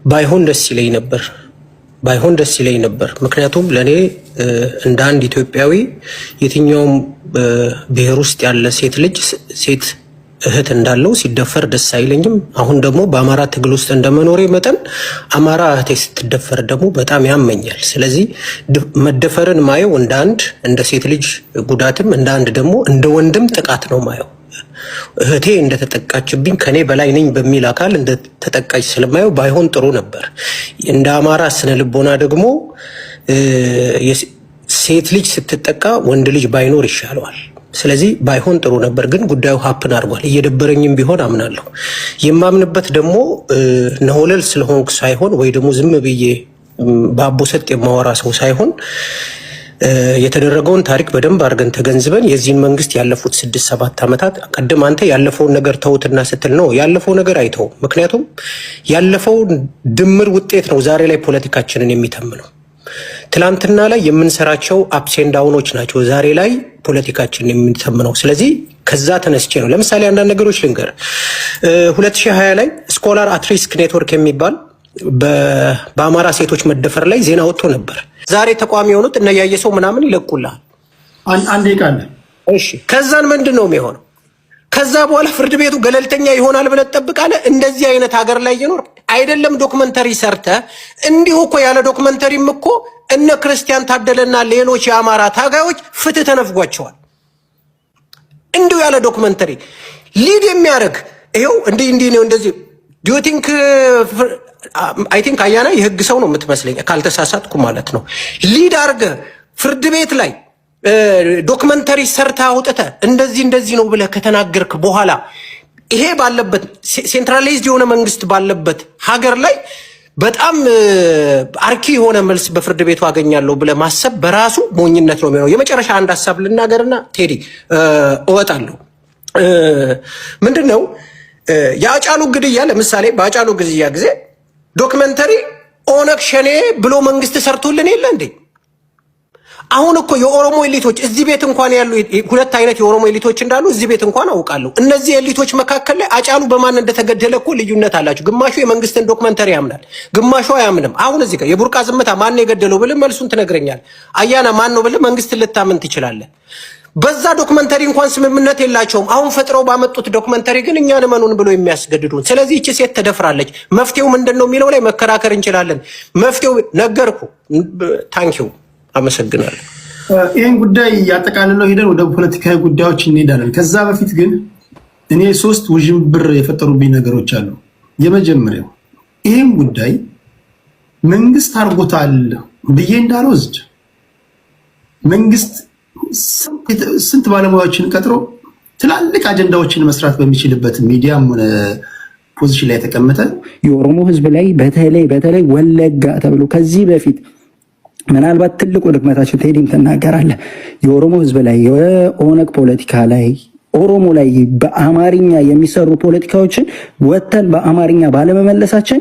ባይሆን ደስ ይለኝ ነበር ምክንያቱም ለኔ እንደ አንድ ኢትዮጵያዊ የትኛውም ብሔር ውስጥ ያለ ሴት እህት እንዳለው ሲደፈር ደስ አይለኝም። አሁን ደግሞ በአማራ ትግል ውስጥ እንደመኖሬ መጠን አማራ እህቴ ስትደፈር ደግሞ በጣም ያመኛል። ስለዚህ መደፈርን ማየው እንደ ሴት ልጅ ጉዳትም እንደ አንድ ደግሞ እንደ ወንድም ጥቃት ነው ማየው። እህቴ እንደተጠቃችብኝ ከኔ በላይ ነኝ በሚል አካል እንደተጠቃች ስለማየው ባይሆን ጥሩ ነበር። እንደ አማራ ስነ ልቦና ደግሞ ሴት ልጅ ስትጠቃ ወንድ ልጅ ባይኖር ይሻለዋል። ስለዚህ ባይሆን ጥሩ ነበር፣ ግን ጉዳዩ ሀፕን አድርጓል። እየደበረኝም ቢሆን አምናለሁ። የማምንበት ደግሞ ነሆለል ስለሆንኩ ሳይሆን ወይ ደግሞ ዝም ብዬ ባቦ ሰጥ የማወራ ሰው ሳይሆን የተደረገውን ታሪክ በደንብ አድርገን ተገንዝበን የዚህን መንግስት ያለፉት 6-7 ዓመታት ቀደም አንተ ያለፈውን ነገር ተውትና ስትል ነው ያለፈው ነገር አይተው። ምክንያቱም ያለፈው ድምር ውጤት ነው ዛሬ ላይ ፖለቲካችንን የሚተምነው። ትላንትና ላይ የምንሰራቸው አፕስ ኤንድ ዳውኖች ናቸው ዛሬ ላይ ፖለቲካችንን የሚተምነው። ስለዚህ ከዛ ተነስቼ ነው ለምሳሌ አንዳንድ ነገሮች ልንገር። 2020 ላይ ስኮላር አት ሪስክ ኔትወርክ የሚባል በአማራ ሴቶች መደፈር ላይ ዜና ወጥቶ ነበር። ዛሬ ተቋሚ የሆኑት እነ ያየሰው ምናምን ይለቁልሃል። አንዴ ቃል እሺ፣ ከዛን ምንድን ነው የሚሆነው? ከዛ በኋላ ፍርድ ቤቱ ገለልተኛ ይሆናል ብለህ ትጠብቃለህ? እንደዚህ አይነት ሀገር ላይ ይኖር አይደለም። ዶክመንተሪ ሰርተ እንዲሁ እኮ ያለ ዶክመንተሪም እኮ እነ ክርስቲያን ታደለና ሌሎች የአማራ ታጋዮች ፍትህ ተነፍጓቸዋል። እንዲሁ ያለ ዶክመንተሪ ሊድ የሚያደርግ ይሄው እንዲህ ነው እንደዚህ ዱ ዩ ቲንክ አይ ቲንክ አያና የህግ ሰው ነው የምትመስለኝ ካልተሳሳትኩ ማለት ነው። ሊድ አድርገህ ፍርድ ቤት ላይ ዶክመንተሪ ሰርታ አውጥተህ እንደዚህ ነው ብለህ ከተናገርክ በኋላ ይሄ ባለበት ሴንትራላይዝድ የሆነ መንግስት ባለበት ሀገር ላይ በጣም አርኪ የሆነ መልስ በፍርድ ቤቱ አገኛለሁ ብለህ ማሰብ በራሱ ሞኝነት ነው የሚሆነው። የመጨረሻ አንድ ሀሳብ ልናገርና ቴዲ እወጣለሁ። ምንድነው የአጫሉ ግድያ ለምሳሌ በአጫሉ ግድያ ጊዜ ዶክመንተሪ ኦነግ ሸኔ ብሎ መንግስት ሰርቶልን የለ እንዴ? አሁን እኮ የኦሮሞ ኤሊቶች እዚህ ቤት እንኳን ያሉ ሁለት አይነት የኦሮሞ ኤሊቶች እንዳሉ እዚህ ቤት እንኳን አውቃለሁ። እነዚህ ኤሊቶች መካከል ላይ አጫሉ በማን እንደተገደለ እኮ ልዩነት አላቸው። ግማሹ የመንግስትን ዶክመንተሪ ያምናል፣ ግማሹ አያምንም። አሁን እዚህ ጋር የቡርቃ ዝምታ ማን ነው የገደለው ብለህ መልሱን ትነግረኛለህ። አያና ማን ነው ብለህ መንግስትን ልታምን ትችላለህ። በዛ ዶክመንተሪ እንኳን ስምምነት የላቸውም። አሁን ፈጥረው ባመጡት ዶክመንተሪ ግን እኛን እመኑን ብሎ የሚያስገድዱን። ስለዚህ እቺ ሴት ተደፍራለች። መፍትሄው ምንድነው የሚለው ላይ መከራከር እንችላለን። መፍትሄው ነገርኩ። ታንኪዩ፣ አመሰግናለሁ። ይህን ጉዳይ ያጠቃልለው ሄደን ወደ ፖለቲካዊ ጉዳዮች እንሄዳለን። ከዛ በፊት ግን እኔ 3 ውዥንብር የፈጠሩብኝ ነገሮች አሉ። የመጀመሪያው ይህን ጉዳይ መንግስት አድርጎታል ብዬ እንዳልወስድ መንግስት ስንት ባለሙያዎችን ቀጥሮ ትላልቅ አጀንዳዎችን መስራት በሚችልበት ሚዲያም ሆነ ፖዚሽን ላይ የተቀመጠ የኦሮሞ ህዝብ ላይ በተለይ ወለጋ ተብሎ ከዚህ በፊት ምናልባት ትልቁ ድክመታችን ቴዲም ተናገራለህ። የኦሮሞ ህዝብ ላይ የኦነግ ፖለቲካ ላይ ኦሮሞ ላይ በአማርኛ የሚሰሩ ፖለቲካዎችን ወተን በአማርኛ ባለመመለሳችን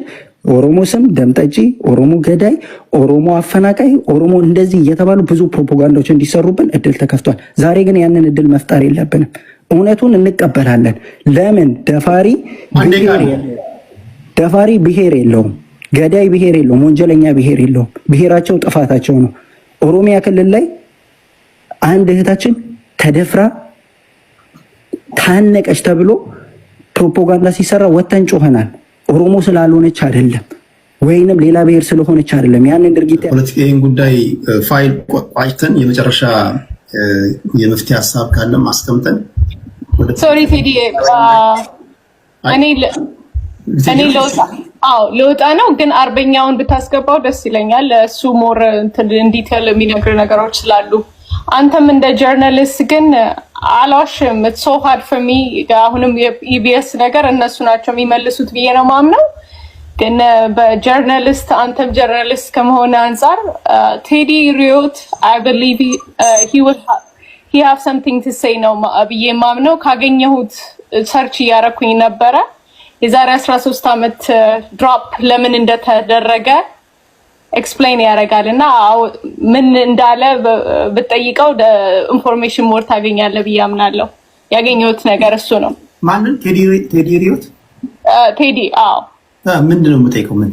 ኦሮሞ ስም ደምጠጪ፣ ኦሮሞ ገዳይ፣ ኦሮሞ አፈናቃይ፣ ኦሮሞ እንደዚህ እየተባሉ ብዙ ፕሮፓጋንዳዎች እንዲሰሩብን እድል ተከፍቷል። ዛሬ ግን ያንን እድል መፍጠር የለብንም። እውነቱን እንቀበላለን። ለምን ደፋሪ ብሔር የለውም፣ ገዳይ ብሔር የለውም፣ ወንጀለኛ ብሔር የለውም። ብሔራቸው ጥፋታቸው ነው። ኦሮሚያ ክልል ላይ አንድ እህታችን ተደፍራ ታነቀች ተብሎ ፕሮፓጋንዳ ሲሰራ ወተን ጮኸናል። ኦሮሞ ስላልሆነች አይደለም ወይንም ሌላ ብሔር ስለሆነች አይደለም። ያንን ድርጊት ፖለቲካዊን ጉዳይ ፋይል ቋጭተን የመጨረሻ የመፍትሄ ሀሳብ ካለም አስቀምጠን ሶሪ ቴዲ እኔ ለውጣ ነው፣ ግን አርበኛውን ብታስገባው ደስ ይለኛል። እሱ ሞር እንዲቴል የሚነግር ነገሮች ስላሉ አንተም እንደ ጀርናሊስት ግን አልዋሽም። ኢትስ ሶ ሃርድ ፎር ሚ። አሁንም የኢቢኤስ ነገር እነሱ ናቸው የሚመልሱት ብዬ ነው ማምነው። ግን በጀርናሊስት አንተም ጀርናሊስት ከመሆነ አንጻር ቴዲ ሪዮት አይ ቢሊቭ ሂ ሃቭ ሰምቲንግ ቱ ሴይ ነው ብዬ ማምነው። ካገኘሁት ሰርች እያረኩኝ ነበረ የዛሬ 13 ዓመት ድሮፕ ለምን እንደተደረገ ኤክስፕሌን ያደርጋል እና ምን እንዳለ ብትጠይቀው ኢንፎርሜሽን ሞር ታገኛለህ ብዬ አምናለሁ። ያገኘሁት ነገር እሱ ነው። ማንን? ቴዲ ሪዮት? ቴዲ። አዎ። ምንድን ነው የምጠይቀው? ምን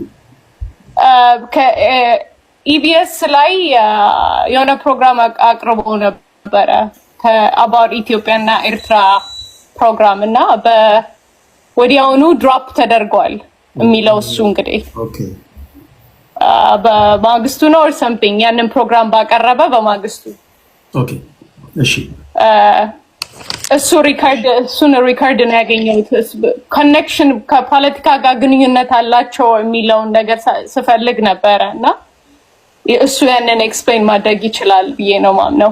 ከኢቢኤስ ላይ የሆነ ፕሮግራም አቅርቦ ነበረ ከአባር ኢትዮጵያና ኤርትራ ፕሮግራም እና ወዲያውኑ ድሮፕ ተደርጓል የሚለው እሱ እንግዲህ በማግስቱ ነው or something ያንን ፕሮግራም ባቀረበ በማግስቱ ኦኬ እሺ እሱን ሪካርድ ነው ያገኘሁት። ኮኔክሽን ከፖለቲካ ጋር ግንኙነት አላቸው የሚለውን ነገር ስፈልግ ነበረ እና እሱ ያንን ኤክስፕሌን ማድረግ ይችላል ብዬ ነው ማምነው።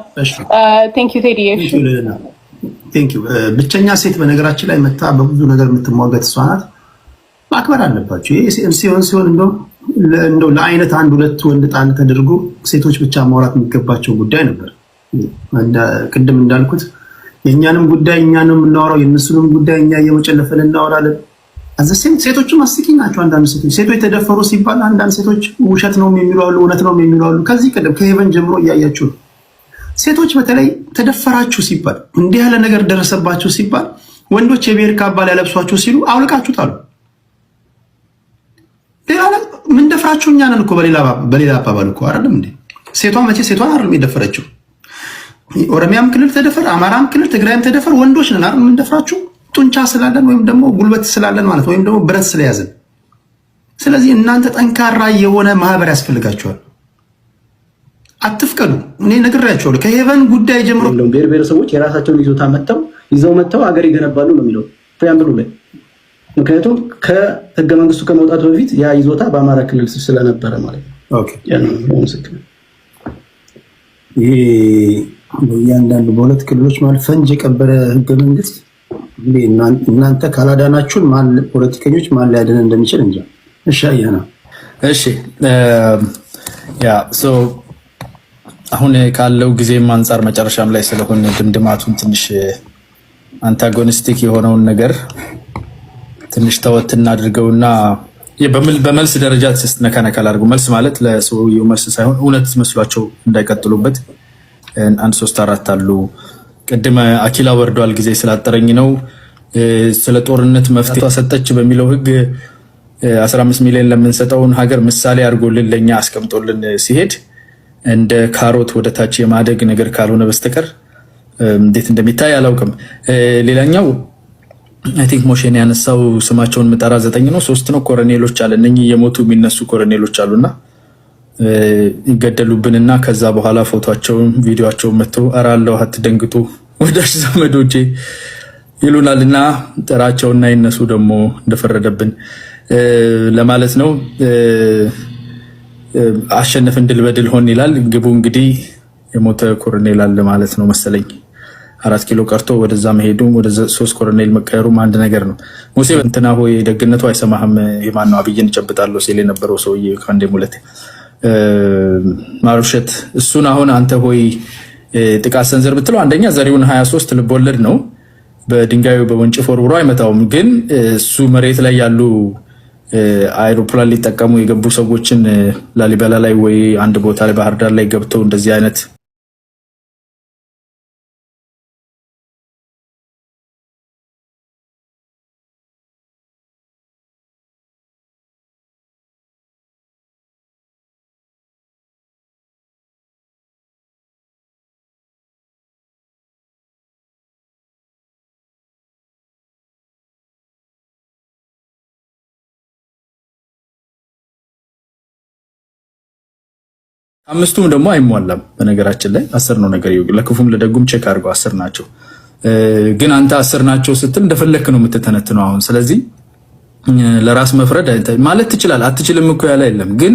ቴንክ ዩ ቴዲ። ቴንክ ዩ። ብቸኛ ሴት በነገራችን ላይ መታ በብዙ ነገር የምትሟገት እሷ ናት። ማክበር አለባቸው። ይሄ ሲሆን እንደው ለአይነት አንድ ሁለት ወንድ ጣል ተደርጎ ሴቶች ብቻ ማውራት የሚገባቸው ጉዳይ ነበር። ቅድም እንዳልኩት የእኛንም ጉዳይ እኛ ነው የምናወራው፣ የእነሱንም ጉዳይ እኛ እየመጨለፈን እናወራለን። አዘሴም ሴቶችም አስቂኝ ናቸው። አንዳንድ ሴቶች ተደፈሩ ሲባል አንዳንድ ሴቶች ውሸት ነው የሚሉ አሉ፣ እውነት ነው የሚሉ አሉ። ከዚህ ቀደም ከሄቨን ጀምሮ እያያችሁ ነው። ሴቶች በተለይ ተደፈራችሁ ሲባል እንዲህ ያለ ነገር ደረሰባችሁ ሲባል ወንዶች የብሔር ካባ ሊያለብሷችሁ ሲሉ አውልቃችሁ ጣሉ። ሌላ ምን ደፍራችሁ እኛ ነን እኮ በሌላ አባባል እኮ አይደለም እንዴ? ሴቷ መቼ ሴቷን አይደለም የደፈረችው። ኦሮሚያም ክልል ተደፈር፣ አማራም ክልል፣ ትግራይም ተደፈር፣ ወንዶች ነን አይደል? ምን ደፍራችሁ? ጡንቻ ስላለን ወይም ደግሞ ጉልበት ስላለን ማለት ወይም ደግሞ ብረት ስለያዘን። ስለዚህ እናንተ ጠንካራ የሆነ ማህበር ያስፈልጋችኋል። አትፍቀዱ። እኔ ነግሬያቸዋለሁ። ከሄቨን ጉዳይ ጀምሮ ብሔር ብሔረሰቦች የራሳቸውን ይዞታ ይዘው መጥተው ሀገር ይገነባሉ ነው የሚለው ፕሪያምብሉ ላይ። ምክንያቱም ከህገ መንግስቱ ከመውጣቱ በፊት ያ ይዞታ በአማራ ክልል ስለነበረ ማለት ነው። ኦኬ ይሄ እያንዳንዱ በሁለት ክልሎች ማለት ፈንጅ የቀበረ ህገ መንግስት እናንተ ካላዳናችሁን ፖለቲከኞች ማን ሊያድን እንደሚችል እንጃ። እሺ አያና እሺ አሁን ካለው ጊዜም አንፃር መጨረሻም ላይ ስለሆነ ድምድማቱን ትንሽ አንታጎኒስቲክ የሆነውን ነገር ትንሽ ተወት እናድርገውና በመልስ ደረጃ ነካነካ አድርገው መልስ ማለት ለሰውየው መልስ ሳይሆን እውነት መስሏቸው እንዳይቀጥሉበት አንድ 3-4 አሉ። ቅድመ አኪላ ወርዷል ጊዜ ስላጠረኝ ነው ስለ ጦርነት መፍትሄ ሰጠች በሚለው ህግ 15 ሚሊዮን ለምንሰጠውን ሀገር ምሳሌ አድርጎልን ለኛ አስቀምጦልን ሲሄድ እንደ ካሮት ወደ ታች የማደግ ነገር ካልሆነ በስተቀር እንዴት እንደሚታይ አላውቅም። ሌላኛው አይ ቲንክ ሞሽን ያነሳው ስማቸውን ምጠራ 9 ነው 3 ነው ኮሎኔሎች አለ እነኚህ የሞቱ የሚነሱ ኮሎኔሎች አሉና ይገደሉብንና ከዛ በኋላ ፎቶአቸውን ቪዲዮአቸውን መተው አራለው አትደንግጡ ወዳጅ ዘመዶቼ ይሉናልና ጥራቸውና ይነሱ ደግሞ እንደፈረደብን ለማለት ነው። አሸነፍን ድል በድል ሆን ይላል ግቡ። እንግዲህ የሞተ ኮሎኔል አለ ማለት ነው መሰለኝ 4 ኪሎ ቀርቶ ወደዛ መሄዱ ወደ 3 ኮሎኔል መቀየሩም አንድ ነገር ነው። ሙሴ እንትና ሆይ ደግነቱ አይሰማህም የማን ነው አብይን ጨብጣለሁ ሲል የነበረው ሰውዬ ከአንዴ ሙለቴ ማሩሸት እሱን አሁን አንተ ሆይ ጥቃት ሰንዘር ብትለው አንደኛ ዘሪውን 23 ልቦለድ ነው በድንጋዩ በወንጭፍ ወርውሮ አይመታውም። ግን እሱ መሬት ላይ ያሉ አይሮፕላን ሊጠቀሙ የገቡ ሰዎችን ላሊበላ ላይ ወይ አንድ ቦታ ላይ ባህር ዳር ላይ ገብተው እንደዚህ አይነት አምስቱም ደግሞ አይሟላም። በነገራችን ላይ 10 ነው ነገር ለክፉም ለደጉም ቼክ አድርገው 10 ናቸው። ግን አንተ 10 ናቸው ስትል እንደፈለክ ነው የምትተነትነው አሁን። ስለዚህ ለራስ መፍረድ ማለት ትችላለህ። አትችልም እኮ ያለ የለም ግን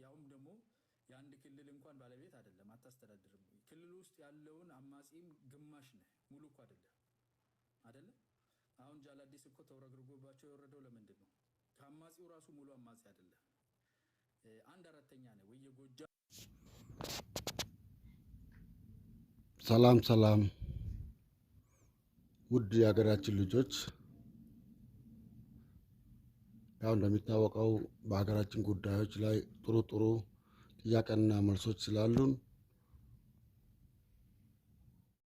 ያውም ደግሞ የአንድ ክልል እንኳን ባለቤት አይደለም፣ አታስተዳድርም። ክልል ውስጥ ያለውን አማጺም ግማሽ ነህ፣ ሙሉ እኮ አይደለም። አሁን ጃላዲስ እኮ ተወረግርጎባቸው የወረደው ለምንድን ነው? ከአማጺው ራሱ ሙሉ አማጺ አይደለም። 1/4 ነው ወይ የጎጃ ሰላም ሰላም ውድ የሀገራችን ልጆች ያው እንደሚታወቀው በሀገራችን ጉዳዮች ላይ ጥሩ ጥያቄና መልሶች ስላሉን